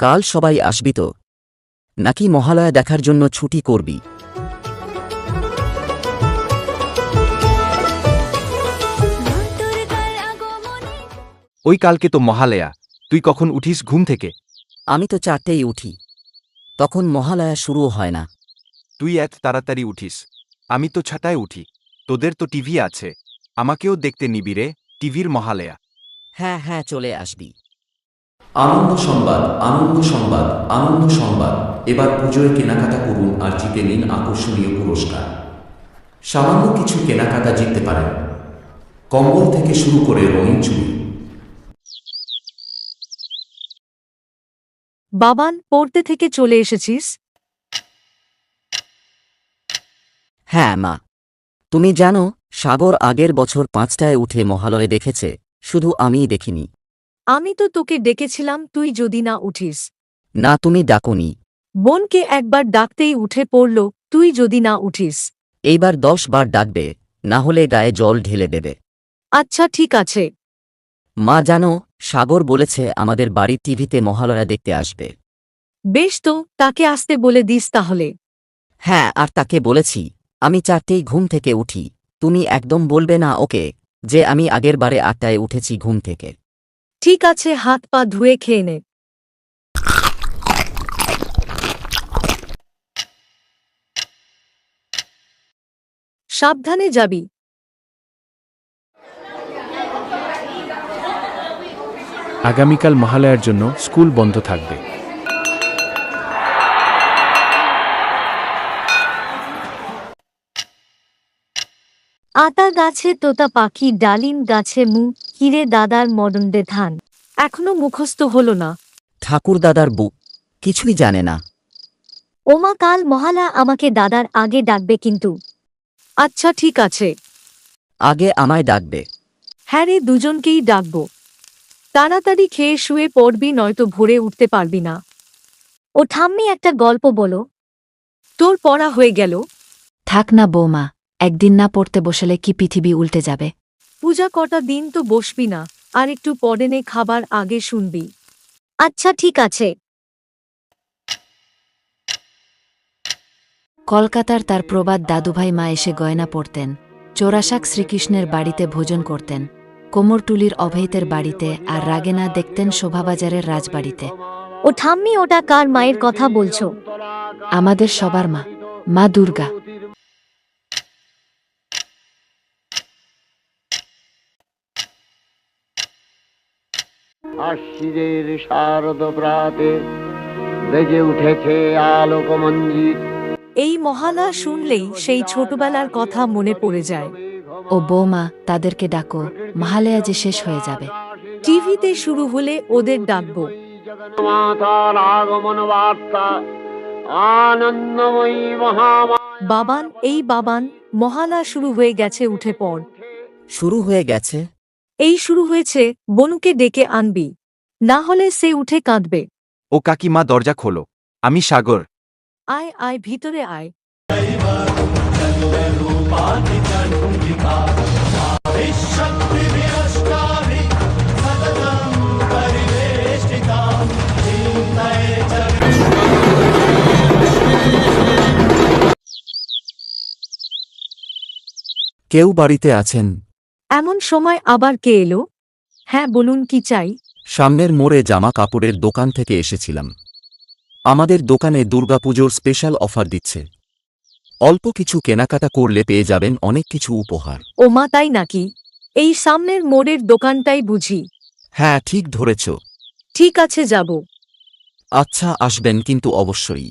কাল সবাই আসবি তো? নাকি মহালয়া দেখার জন্য ছুটি করবি? ওই কালকে তো মহালয়া, তুই কখন উঠিস ঘুম থেকে? আমি তো 4টেই উঠি, তখন মহালয়া শুরুও হয় না। তুই এত তাড়াতাড়ি উঠিস, আমি তো 6টায় উঠি। তোদের তো টিভি আছে, আমাকেও দেখতে নিবি রে টিভির মহালয়া। হ্যাঁ হ্যাঁ, চলে আসবি। আনন্দ সংবাদ, আনন্দ সংবাদ, আনন্দ সংবাদ। এবার পুজোয় কেনাকাটা করুন আর জিতে নিন আকর্ষণীয় পুরস্কার। সামান্য কিছু কেনাকাটা জিততে পারেন, কম্বল থেকে শুরু করে রঙিন চুড়ি। বাবান, পড়তে থেকে চলে এসেছিস? হ্যাঁ মা, তুমি জানো সাগর আগের বছর 5টায় উঠে মহালয়া দেখেছে, শুধু আমিই দেখিনি। আমি তো তোকে ডেকেছিলাম তুই যদি না উঠিস। না, তুমি ডাকোনি। বোনকে একবার ডাকতেই উঠে পড়ল, তুই যদি না উঠিস। এইবার 10 বার ডাকবে, না হলে গায়ে জল ঢেলে দেবে। আচ্ছা ঠিক আছে। মা জানো, সাগর বলেছে আমাদের বাড়ির টিভিতে মহালয়া দেখতে আসবে। বেশ তো, তাকে আসতে বলে দিস তাহলে। হ্যাঁ, আর তাকে বলেছি আমি 4টেই ঘুম থেকে উঠি। তুমি একদম বলবে না ওকে যে আমি আগের বারে 8টায় উঠেছি ঘুম থেকে। ঠিক আছে, হাত পা ধুয়ে খেয়ে নে। সাবধানে যাবি। আগামীকাল মহালয়ার জন্য স্কুল বন্ধ থাকবে। আতা গাছে তোতা পাখি, ডালিম গাছে কিরে দাদার মদন্দে ধান। এখনো মুখস্থ হলো না। ঠাকুর দাদার বুক কিছুই জানে না। ওমা, কাল মহালয়া, আমাকে দাদার আগে ডাকবে কিন্তু। আচ্ছা ঠিক আছে। আগে আমায় ডাকবে। হ্যাঁ রে, দুজনকেই ডাকব। তাড়াতাড়ি খেয়ে শুয়ে পড়বি, নয়তো ভোরে উঠতে পারবি না। ও ঠাম্মি, একটা গল্প বলো। তোর পড়া হয়ে গেল? থাক না বৌমা, একদিন না পড়তে বসলে কি পৃথিবী উল্টে যাবে। পূজা কটা দিন তো বসবি না, আর একটু পরে নে, খাবার আগে শুনবি। আচ্ছা ঠিক আছে। কলকাতার তার প্রবাদ দাদুভাই মা এসে গয়না পরতেন, চোরাশাক শ্রীকৃষ্ণের বাড়িতে ভোজন করতেন, কোমরটুলির অভেইতের বাড়িতে, আর রাগেনা দেখতেন শোভাবাজারের রাজবাড়িতে। ও ঠাম্মি, ওটা কার মায়ের কথা বলছো? আমাদের সবার মা, মা দুর্গা। আশ্বিনের শারদ প্রাতে বেজে উঠেছে আলোকমঞ্জিত। এই মহালয়া শুনলেই সেই ছোটবেলার কথা মনে পড়ে যায়। ও বৌমা, তাদেরকে ডাকো, মহালয়া যে শেষ হয়ে যাবে। টিভিতে শুরু হলে ওদের ডাকবো। মাতার আগমন বার্তা, আনন্দময়ী মহামা। বাবান, এই বাবান, মহালয়া শুরু হয়ে গেছে, উঠে পড়। শুরু হয়ে গেছে? এই শুরু হয়েছে, বনুকে ডেকে আনবি, না হলে সে উঠে কাঁদবে। ও কাকিমা, দরজা খোলো, আমি সাগর। আয় আয়, ভিতরে আয়। কেউ বাড়িতে আছেন? এমন সময় আবার কে এলো? হ্যাঁ বলুন, কি চাই? সামনের মোড়ে জামা কাপড়ের দোকান থেকে এসেছিলাম। আমাদের দোকানে দুর্গাপুজোর স্পেশাল অফার দিচ্ছে। অল্প কিছু কেনাকাটা করলে পেয়ে যাবেন অনেক কিছু উপহার। ও মা, তাই নাকি? এই সামনের মোড়ের দোকানটাই বুঝি? হ্যাঁ, ঠিক ধরেছ। ঠিক আছে, যাব। আচ্ছা, আসবেন কিন্তু অবশ্যই।